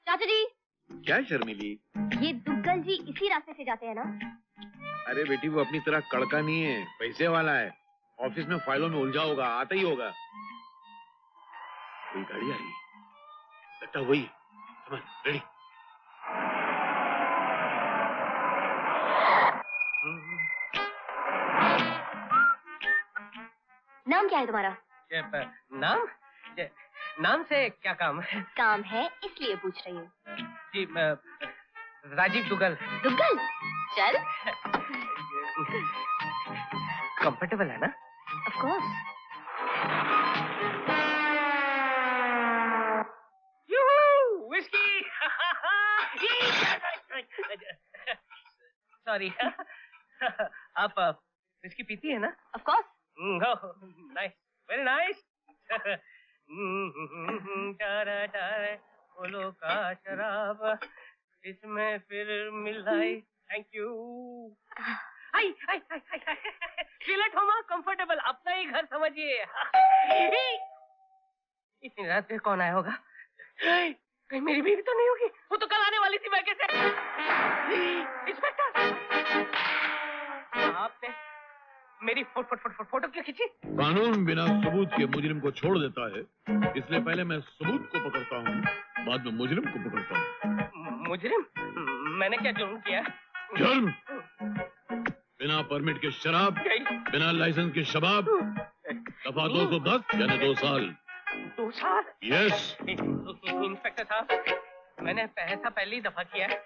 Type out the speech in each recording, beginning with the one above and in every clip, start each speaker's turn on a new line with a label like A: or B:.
A: चाचा जी।
B: क्या शर्मिली?
A: ये दुग्गल जी इसी रास्ते से जाते हैं ना?
B: अरे बेटी वो अपनी तरह कड़का नहीं है, पैसे वाला है। ऑफिस में फाइलों में उलझा होगा, आता ही होगा। कोई गाड़ी आ रही, लगता वही। समझ रेडी।
A: नाम क्या है तुम्हारा?
C: नाम? नाम से क्या काम है?
A: काम है इसलिए पूछ रही हूँ।
C: जी राजीव दुग्गल।
A: दुग्गल? चल।
C: कंफर्टेबल है ना?
A: Of course.
C: विस्की। सॉरी। आप विस्की पीती है ना?
A: Of course.
C: Nice, very nice. फूलों का शराब इसमें फिर मिलाई। Thank you. सिलेट होमा कंफर्टेबल, अपना ही घर समझिए। इतनी रात में कौन आया होगा? कहीं मेरी बीवी तो नहीं होगी? वो तो कल आने वाली थी। मैं कैसे? इंस्पेक्टर, आपने मेरी फोटो क्यों खींची?
B: कानून बिना सबूत के मुजरिम को छोड़ देता है, इसलिए पहले मैं सबूत को पकड़ता हूँ, बाद में मुजरिम को पकड़ता हूँ।
C: मुजरिम? मैंने क्या जुर्म किया?
B: जुर्म? बिना परमिट के शराब, बिना लाइसेंस के शबाब, दफा 210 यानी 2 साल।
C: 2 साल?
B: यस।
C: इंस्पेक्टर साहब, मैंने ऐसा पहली दफा किया है।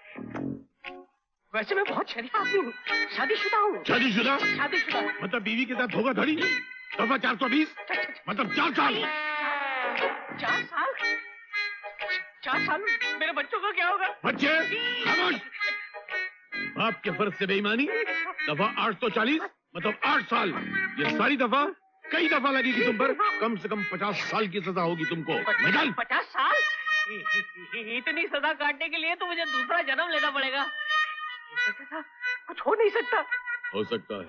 C: वैसे मैं बहुत शरीफ आदमी हूँ, शादीशुदा हूँ।
B: शादीशुदा?
C: शादीशुदा
B: मतलब बीवी के साथ धोखाधड़ी? दफा 420 मतलब 4 साल।
C: 4 साल? 4 साल मेरे बच्चों का क्या होगा?
B: बच्चे खामोश। बाप के फर्ज से बेईमानी, दफा 840 मतलब 8 साल। ये सारी दफा कई दफा लगेगी तुम पर, कम से कम 50 साल की सजा होगी तुमको।
C: 50 साल? इतनी सजा काटने के लिए तो मुझे दूसरा जन्म लेना पड़ेगा। कुछ हो नहीं सकता।
B: हो सकता है।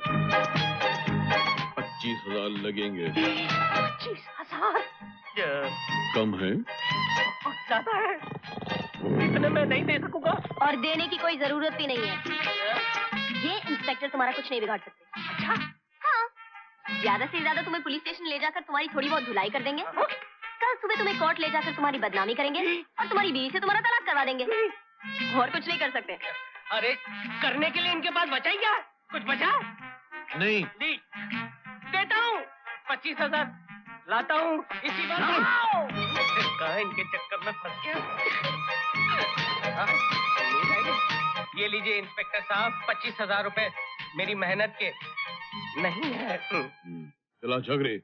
B: 25,000 लगेंगे।
C: 25,000?
B: कम है?
C: बहुत ज्यादा है, इतने मैं नहीं दे सकूंगा।
A: और देने की कोई जरूरत भी नहीं है। ये इंस्पेक्टर तुम्हारा कुछ नहीं बिगाड़ सकते।
C: अच्छा?
A: हाँ। ज्यादा से ज्यादा तुम्हें पुलिस स्टेशन ले जाकर तुम्हारी थोड़ी बहुत धुलाई कर देंगे। कल सुबह तुम्हें कोर्ट ले जाकर तुम्हारी बदनामी करेंगे और तुम्हारी बीवी से तुम्हारा तलाक करवा देंगे। और कुछ नहीं कर सकते।
C: अरे करने के लिए इनके पास बचा ही क्या? कुछ बचा?
B: नहीं।
C: देता हूँ 25,000 लाता हूँ इसी बार। कहाँ इनके चक्कर में फंस गया। ये लीजिए इंस्पेक्टर साहब, 25,000 रुपए मेरी मेहनत के। नहीं है।
B: चला झगड़े।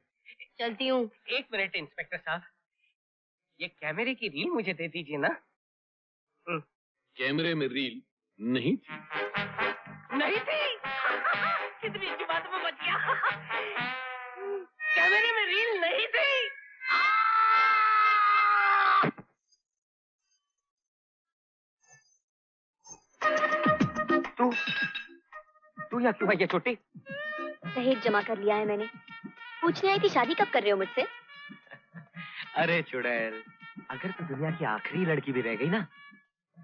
A: चलती हूँ।
C: 1 मिनट इंस्पेक्टर साहब, ये कैमरे की रील मुझे दे दीजिए ना।
B: कैमरे में रील नहीं थी।
C: नहीं थी? कितनी अच्छी बात में बच गया। कैमरे में रील नहीं थी। तू यहाँ क्यों आई है छोटी?
A: दहेज जमा कर लिया है मैंने। पूछने आई थी शादी कब कर रहे हो मुझसे?
D: अरे चुड़ैल, अगर तू दुनिया की आखिरी लड़की भी रह गई ना,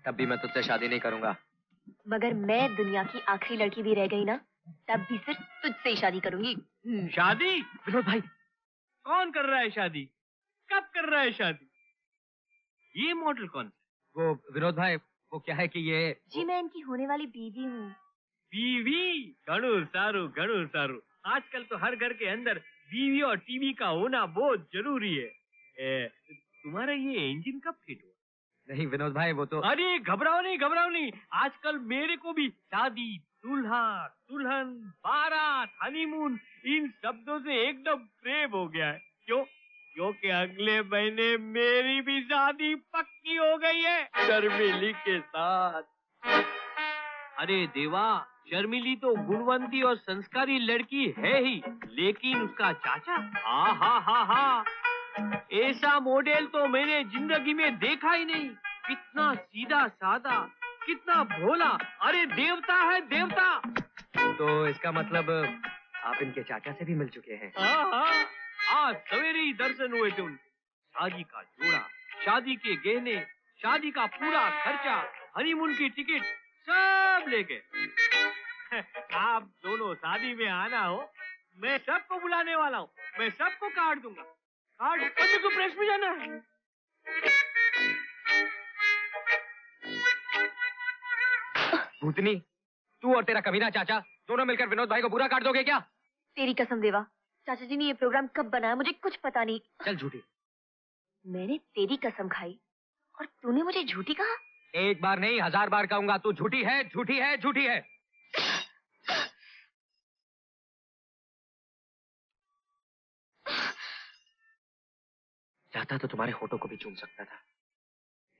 D: तब भी मैं तुझसे शादी नहीं करूंगा।
A: मगर मैं दुनिया की आखिरी लड़की भी रह गई ना, तब भी सिर्फ तुझसे ही शादी करूंगी।
E: शादी?
D: विनोद भाई,
E: कौन कर रहा है शादी? कब कर रहा है शादी? ये मॉडल कौन?
D: वो विनोद भाई, वो क्या है कि ये
A: जी मैं इनकी होने वाली बीवी हूँ।
E: बीवी? घणु सारू। आजकल तो हर घर के अंदर बीवी और टीवी का होना बहुत जरूरी है। तुम्हारा ये इंजन कब फिट हुआ?
D: नहीं विनोद भाई, वो तो
E: अरे घबराओ नहीं। आजकल मेरे को भी शादी, दूल्हा, दुल्हन, बारात, हनीमून इन शब्दों से एकदम प्रेम हो गया है। क्यों? क्योंकि अगले महीने मेरी भी शादी पक्की हो गई है शर्मिली के साथ। अरे देवा, शर्मिली तो गुणवंती और संस्कारी लड़की है ही, लेकिन उसका चाचा हा ऐसा मॉडल तो मैंने जिंदगी में देखा ही नहीं। कितना सीधा साधा, कितना भोला। अरे देवता है, देवता।
D: तो इसका मतलब आप इनके चाचा से भी मिल चुके हैं?
E: हाँ, आज सवेरे ही दर्शन हुए थे उनके। शादी का जोड़ा, शादी के गहने, शादी का पूरा खर्चा, हनीमून की टिकट सब लेके। आप दोनों शादी में आना हो, मैं सबको बुलाने वाला हूँ, मैं सबको कार्ड दूंगा। कार्ड मेरे को प्रेस में जाना है।
D: भूतनी, तू और तेरा कमीना चाचा दोनों मिलकर विनोद भाई को बुरा काट दोगे क्या?
A: तेरी कसम देवा, चाचा जी ने ये प्रोग्राम कब बनाया मुझे कुछ पता नहीं।
D: चल झूठी।
A: मैंने तेरी कसम खाई और तूने मुझे झूठी कहा?
D: एक बार नहीं 1000 बार कहूंगा, तू झूठी है, झूठी है, झूठी है। चाहता तो तुम्हारे होठों को भी चूम सकता था,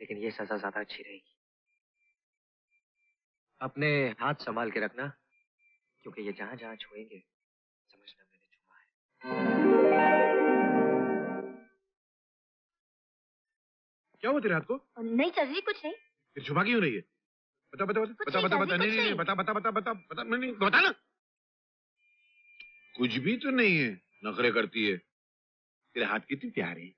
D: लेकिन ये सजा ज्यादा अच्छी रहेगी। अपने हाथ संभाल के रखना, क्योंकि ये जहां जहां छुएंगे समझना मैंने छुआ है।
B: क्या हुआ तेरे हाथ को?
A: नहीं चाचा जी, कुछ नहीं।
B: फिर छुपा क्यों रही है? बता बता बता बता बता बता नहीं नहीं बता बता बता बता बता नहीं बता ना। कुछ भी तो नहीं है, नखरे करती है। तेरे हाथ कितने प्यारे हैं।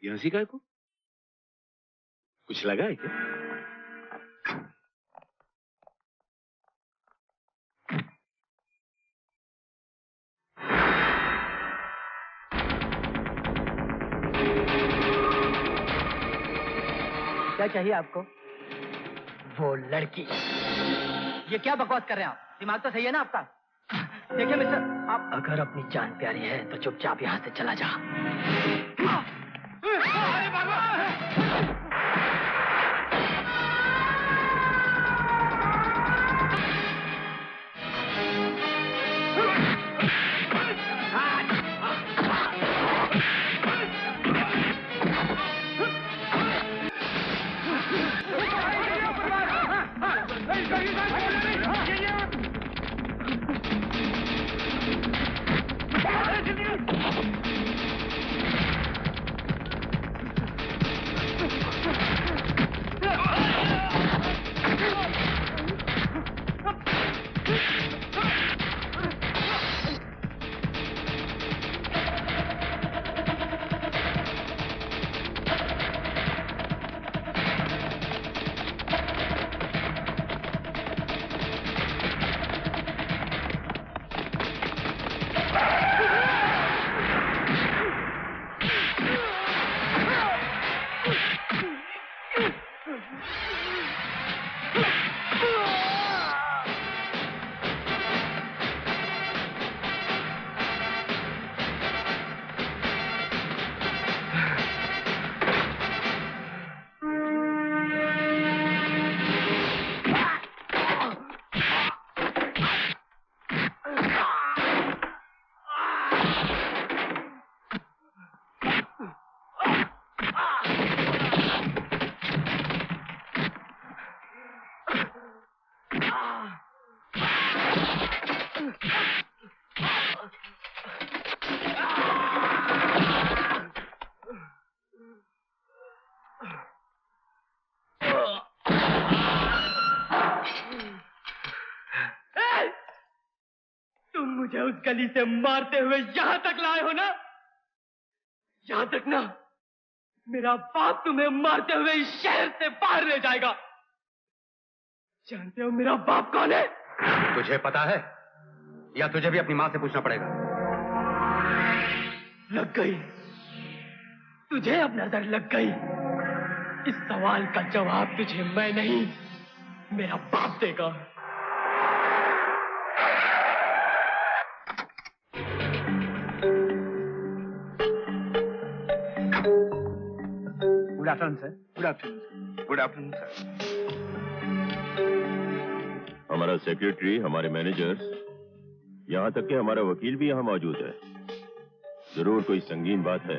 B: ये हंसी काय को? कुछ लगा है क्या?
C: क्या चाहिए आपको? वो लड़की। ये क्या बकवास कर रहे हैं आप? दिमाग तो सही है ना आपका? देखिए मिस्टर, आप अगर अपनी जान प्यारी है तो चुपचाप यहाँ से चला जा।
E: मुझे उस गली से मारते हुए यहाँ तक लाए हो ना? यहाँ तक ना, मेरा बाप तुम्हें मारते हुए इस शहर से बाहर ले जाएगा। जानते हो मेरा बाप कौन है?
F: तुझे पता है या तुझे भी अपनी माँ से पूछना पड़ेगा?
E: लग गई, तुझे अब नजर लग गई। इस सवाल का जवाब तुझे मैं नहीं, मेरा बाप देगा।
F: Good afternoon sir. Good afternoon. Good afternoon sir.
G: हमारा सेक्रेटरी, हमारे मैनेजर्स, यहाँ तक कि हमारा वकील भी यहाँ मौजूद है। जरूर कोई संगीन बात है।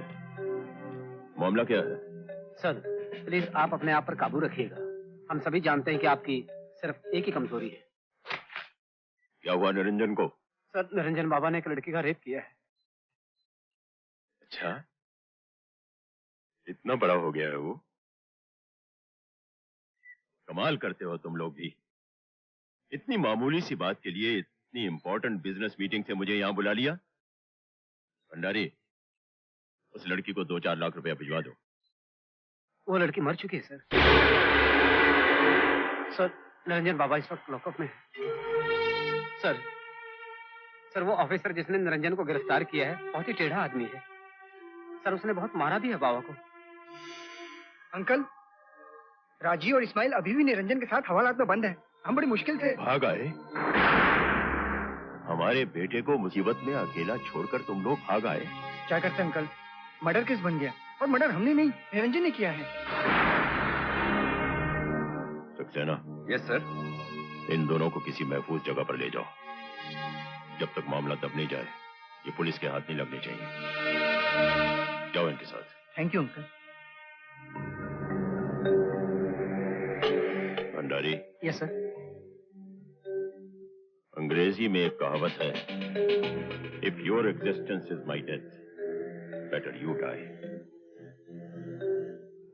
G: मामला क्या है?
F: सर प्लीज आप अपने आप पर काबू रखिएगा। हम सभी जानते हैं कि आपकी सिर्फ एक ही कमजोरी है।
G: क्या हुआ निरंजन को?
F: सर निरंजन बाबा ने एक लड़की का रेप किया है।
G: अच्छा, इतना बड़ा हो गया है वो? कमाल करते हो तुम लोग भी। इतनी मामूली सी बात के लिए इतनी इंपॉर्टेंट बिजनेस मीटिंग से मुझे यहाँ बुला लिया। भंडारी, उस लड़की को 2-4 लाख रुपया भिजवा दो।
F: वो लड़की मर चुकी है सर। सर, निरंजन बाबा इस वक्त लॉकअप में है। सर वो ऑफिसर जिसने निरंजन को गिरफ्तार किया है बहुत ही टेढ़ा आदमी है सर। उसने बहुत मारा भी है बाबा को।
C: अंकल, राजी और इस्माइल अभी भी निरंजन के साथ हवालात में बंद है। हम बड़ी मुश्किल से
G: भाग आए? हमारे बेटे को मुसीबत में अकेला छोड़कर तुम लोग भाग आए?
C: क्या करते अंकल, मर्डर केस बन गया और मर्डर हमने नहीं निरंजन ने किया है।
G: सक्सेना।
D: Yes sir.
G: इन दोनों को किसी महफूज जगह पर ले जाओ। जब तक मामला दब नहीं जाए ये पुलिस के हाथ नहीं लगने चाहिए। जाओ इनके साथ।
C: Thank you uncle.
G: Bhandari.
F: Yes sir.
G: अंग्रेजी में एक कहावत है, if your existence is my death better you die.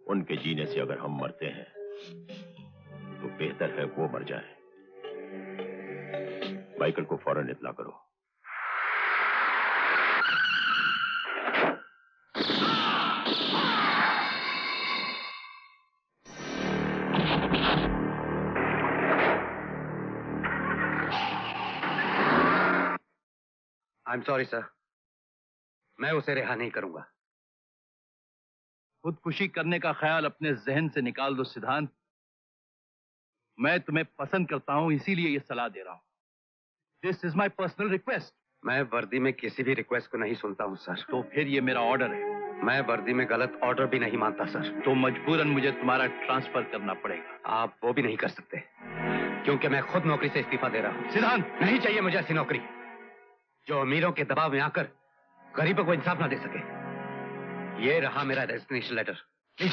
G: उनके जीने से अगर हम मरते हैं तो बेहतर है वो मर जाए। माइकल को फौरन इत्तला करो।
F: आई एम सॉरी सर, मैं उसे रिहा नहीं करूंगा।
H: खुदकुशी करने का ख्याल अपने जहन से निकाल दो सिद्धांत। मैं तुम्हें पसंद करता हूं, इसीलिए ये सलाह दे रहा हूं। This is my personal request.
F: मैं वर्दी में किसी भी रिक्वेस्ट को नहीं सुनता हूं सर।
H: तो फिर ये मेरा ऑर्डर है।
F: मैं वर्दी में गलत ऑर्डर भी नहीं मानता सर।
H: तो मजबूरन मुझे तुम्हारा ट्रांसफर करना पड़ेगा।
F: आप वो भी नहीं कर सकते क्योंकि मैं खुद नौकरी से इस्तीफा दे रहा हूं।
H: सिद्धांत,
F: नहीं चाहिए मुझे ऐसी नौकरी जो अमीरों के दबाव में आकर गरीबों को इंसाफ ना दे सके। ये रहा मेरा रेजिग्नेशन लेटर, लीजिए।